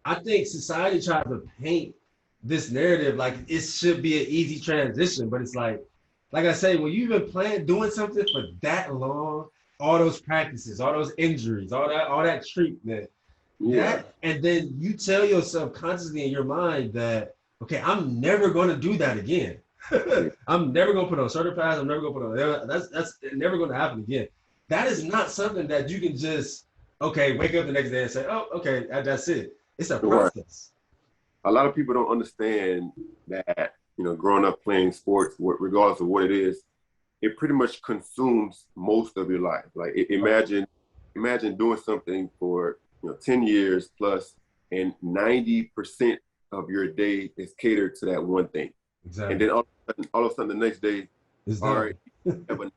I think society tries to paint this narrative like it should be an easy transition, but it's like I say, when you've been doing something for that long, all those practices, all those injuries, all that treatment, and then you tell yourself consciously in your mind that, okay, I'm never going to do that again. I'm never gonna put on shoulder pads. I'm never gonna put on. That's never gonna happen again. That is not something that you can just wake up the next day and say, oh, okay, that's it. It's a Right. process. A lot of people don't understand that, growing up playing sports, regardless of what it is, it pretty much consumes most of your life. Like imagine doing something for 10 years plus, and 90% of your day is catered to that one thing. Exactly. And then all of a sudden the next day, It's all done. right, you have an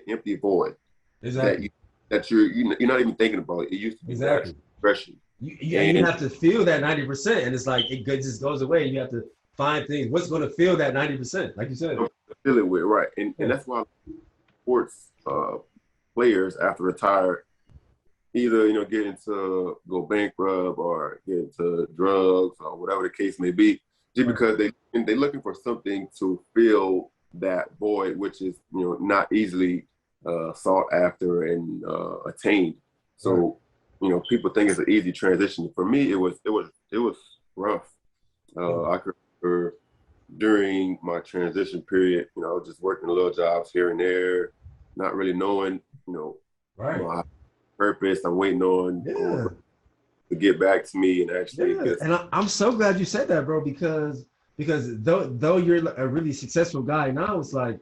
empty void Exactly. that you're not even thinking about. It used to be Exactly. that expression. You have to feel that 90%, and it's like it just goes away. You have to find things. What's going to feel that 90%? Like you said. Feel it with, right. And that's why sports players after retire either get into go bankrupt or get into drugs or whatever the case may be, just because they're looking for something to fill that void, which is not easily sought after and attained. So people think it's an easy transition. For me, it was rough. I could remember during my transition period, I was just working little jobs here and there, not really knowing my purpose. I'm waiting on to get back to me and actually get. And I'm so glad you said that, bro, because though you're a really successful guy now, it's like,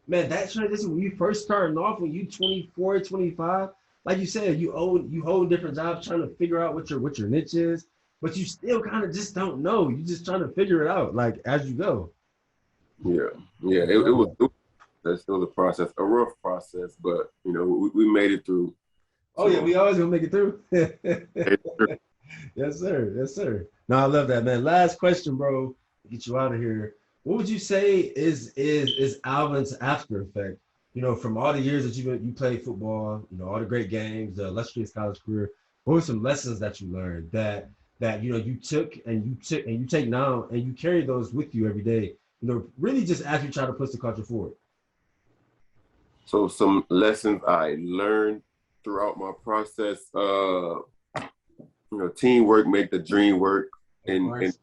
man, that transition when you first starting off, when you 24, 25, like you said, you hold different jobs trying to figure out what your niche is, but you still kind of just don't know. You just trying to figure it out, like as you go. Yeah. It was a process, a rough process, but we made it through. Oh yeah, we always gonna make it through. Yes, sir. Yes, sir. No, I love that, man. Last question, bro. Get you out of here. What would you say is Alvin's after effect? From all the years that you played football, all the great games, the illustrious college career. What were some lessons that you learned that you took and you take now and you carry those with you every day? Really just as you try to push the culture forward. So some lessons I learned throughout my process, teamwork make the dream work, and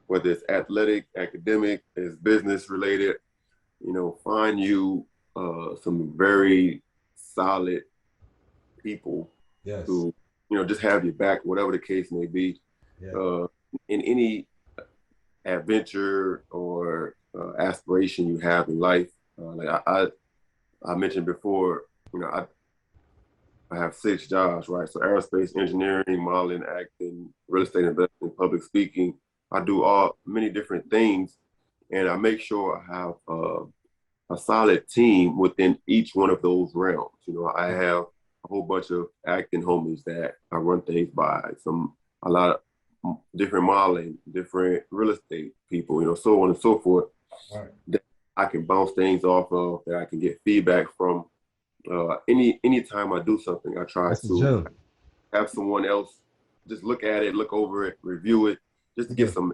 whether it's athletic, academic, it's business related, find you some very solid people who, just have your back, whatever the case may be, in any adventure or aspiration you have in life. Like I mentioned before, I have 6 jobs, right? So aerospace engineering, modeling, acting, real estate investing, public speaking. I do many different things, and I make sure I have a solid team within each one of those realms. I have a whole bunch of acting homies that I run things by, a lot of different modeling, different real estate people, so on and so forth. Right. That I can bounce things off of, that I can get feedback from. Anytime I do something, I try to have someone else just look at it, look over it, review it, just to get some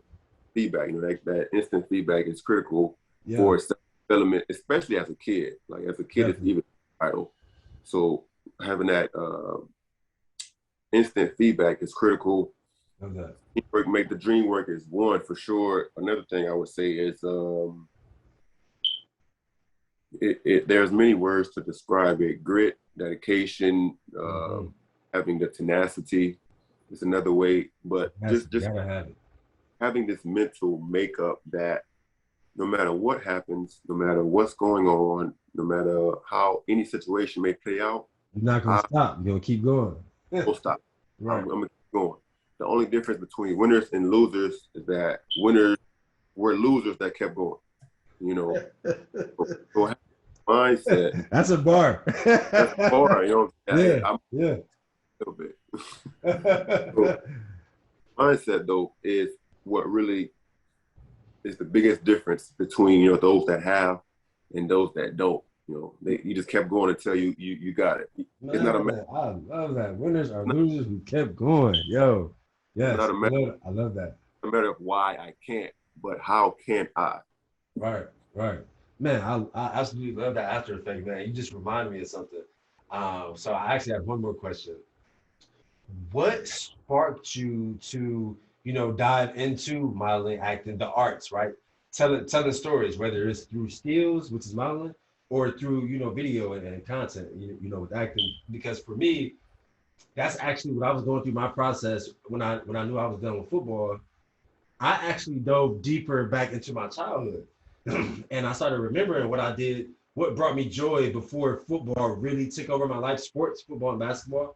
feedback. That instant feedback is critical for self-development, especially as a kid. Like as a kid, it's even vital. So having that instant feedback is critical. Teamwork make the dream work is one for sure. Another thing I would say is there's many words to describe it. Grit, dedication, having the tenacity is another way. But just having this mental makeup that no matter what happens, no matter what's going on, no matter how any situation may play out, you're not gonna stop. You're gonna keep going. Don't stop. Right. I'm gonna keep going. The only difference between winners and losers is that winners were losers that kept going. So mindset. That's a bar. That's a bar. I'm a little bit. So, mindset though is what really is the biggest difference between those that have and those that don't. You just kept going until you got it. Man, it's not a matter. I love that. Winners are losers who kept going. Yo, yes, I love that. No matter of why I can't, but how can I? Right. Man, I absolutely love that after effect, man. You just reminded me of something. So I actually have one more question. What sparked you to, dive into modeling, acting, the arts, right? telling stories, whether it's through skills, which is modeling, or through, you know, video and content, you know, with acting. Because for me, that's actually what I was going through my process when I knew I was done with football. I actually dove deeper back into my childhood. And I started remembering what I did, what brought me joy before football really took over my life, sports, football and basketball.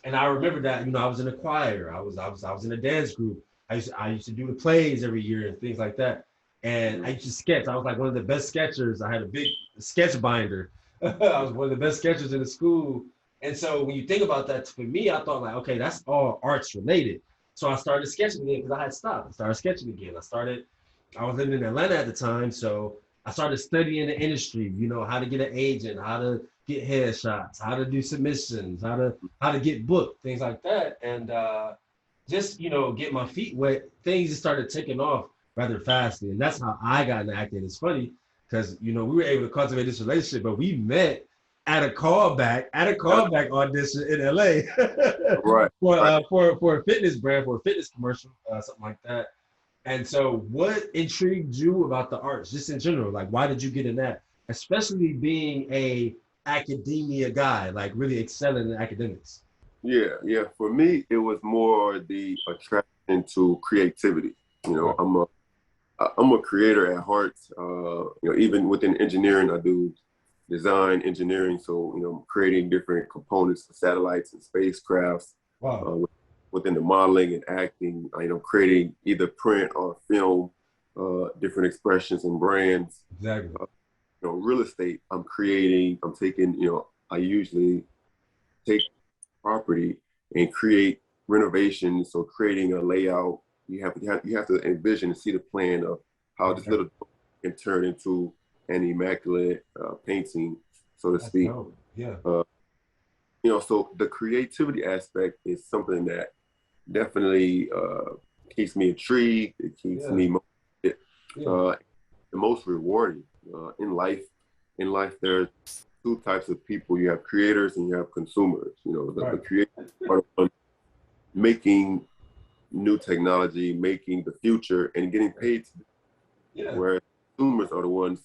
And I remember that, you know, I was in a choir, I was in a dance group. I used to do the plays every year and things like that. And I used to sketch. I was like one of the best sketchers. I had a big sketch binder. I was one of the best sketchers in the school. And so when you think about that, for me, I thought like, okay, that's all arts related. So I started sketching again because I had stopped. I started sketching again. I was living in Atlanta at the time. So I started studying the industry, you know, how to get an agent, how to get headshots, how to do submissions, how to get booked, things like that. And just, you know, get my feet wet, things just started taking off rather fastly. And that's how I got into acting. It's funny because, you know, we were able to cultivate this relationship, but we met at a callback audition in LA Right. for a fitness brand, for a fitness commercial, something like that. And so what intrigued you about the arts, just in general? Like, why did you get in that? Especially being a academia guy, like really excelling in academics. Yeah. For me, it was more the attraction to creativity. You know, I'm a creator at heart. You know, even within engineering, I do design engineering. So, you know, creating different components for satellites and spacecrafts. Wow. Within the modeling and acting, you know, creating either print or film, different expressions and brands. Exactly. You know, real estate, I'm taking, you know, I usually take property and create renovations. So creating a layout, you have to envision and see the plan of how this little can turn into an immaculate painting, so to speak. Yeah. You know, so the creativity aspect is something that definitely keeps me intrigued. It keeps me motivated. The most rewarding in life. In life, there's two types of people. You have creators and you have consumers. You know, the creators are the ones making new technology, making the future, and getting paid. Whereas consumers are the ones,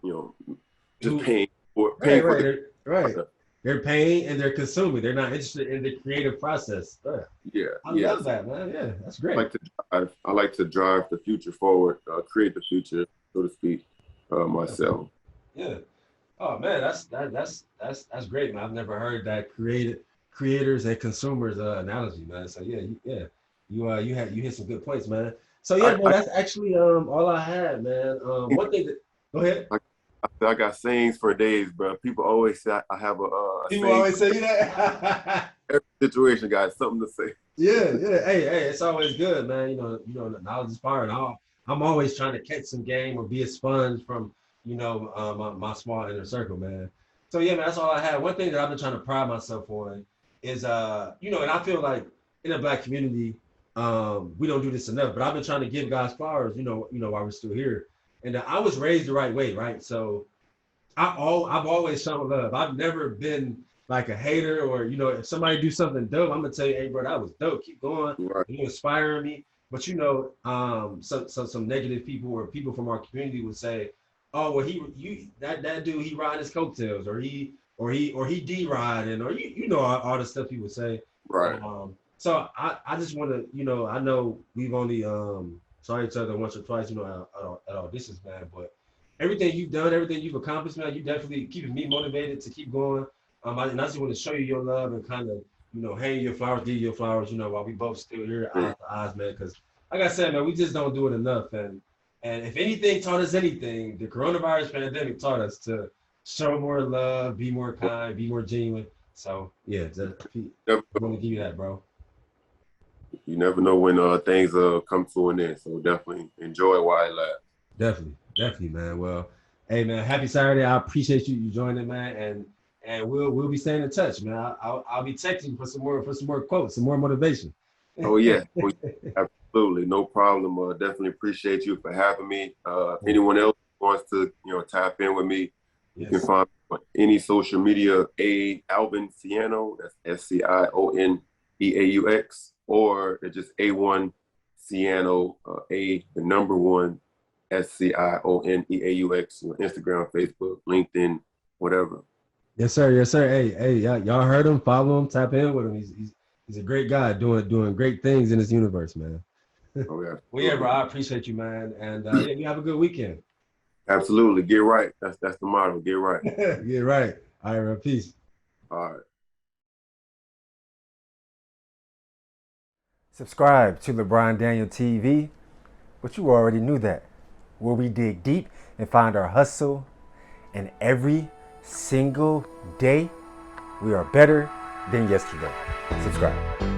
you know, just paying for right. They're paying and they're consuming. They're not interested in the creative process. I love that, man. Yeah, that's great. I like to drive the future forward, create the future, so to speak, myself. Yeah. Oh man, that's great, man. I've never heard that creators and consumers analogy, man. So you hit some good points, man. So yeah, bro, that's actually all I had, man. One thing go ahead. I got sayings for days, bro. People always say I have a people always say that. Every situation got something to say. Yeah. Hey, it's always good, man. You know, knowledge is power, and I'm always trying to catch some game or be a sponge from, you know, my small inner circle, man. So yeah, man, that's all I had. One thing that I've been trying to pride myself on is, you know, and I feel like in the Black community, we don't do this enough, but I've been trying to give guys flowers, you know, while we're still here. And I was raised the right way, right? So I've always shown love. I've never been like a hater, or, you know, if somebody do something dope, I'm gonna tell you, hey, bro, that was dope. Keep going. Right. You inspiring me. But you know, some negative people or people from our community would say, oh, well, that dude, he riding his coattails, or he D riding, or you know all the stuff he would say. Right. So I just want to, you know, I know we've only saw each other once or twice, you know, at auditions, man. But everything you've done, everything you've accomplished, man, you definitely keeping me motivated to keep going. And I just want to show you your love and kind of, you know, hang your flowers, give you your flowers, you know, while we both still here, eyes to eyes, man. Because like I said, man, we just don't do it enough. And if anything taught us anything, the coronavirus pandemic taught us to show more love, be more kind, be more genuine. So yeah, I want to give you that, bro. You never know when things come to an end, so definitely enjoy while it lasts. Definitely, man. Well, hey, man, happy Saturday. I appreciate you joining, man, and we'll be staying in touch, man. I'll be texting you for some more quotes, some more motivation. Oh yeah, absolutely, no problem. Definitely appreciate you for having me. If anyone else wants to, you know, tap in with me, you can find me on any social media, Alvin Scioneaux, that's SCIONEAUX, or it's just A1 Scioneaux, the number 1 Scioneaux. Instagram, Facebook, LinkedIn, whatever. Yes, sir. Yes, sir. Hey, y'all heard him. Follow him. Tap in with him. He's a great guy doing great things in this universe, man. Oh, yeah. Well, yeah, bro. I appreciate you, man. And yeah, you have a good weekend. Absolutely. Get right. That's the motto. Get right. Get right. All right, bro. Peace. All right. Subscribe to LeBron Daniel TV, but you already knew that, where we dig deep and find our hustle, and every single day we are better than yesterday. Subscribe.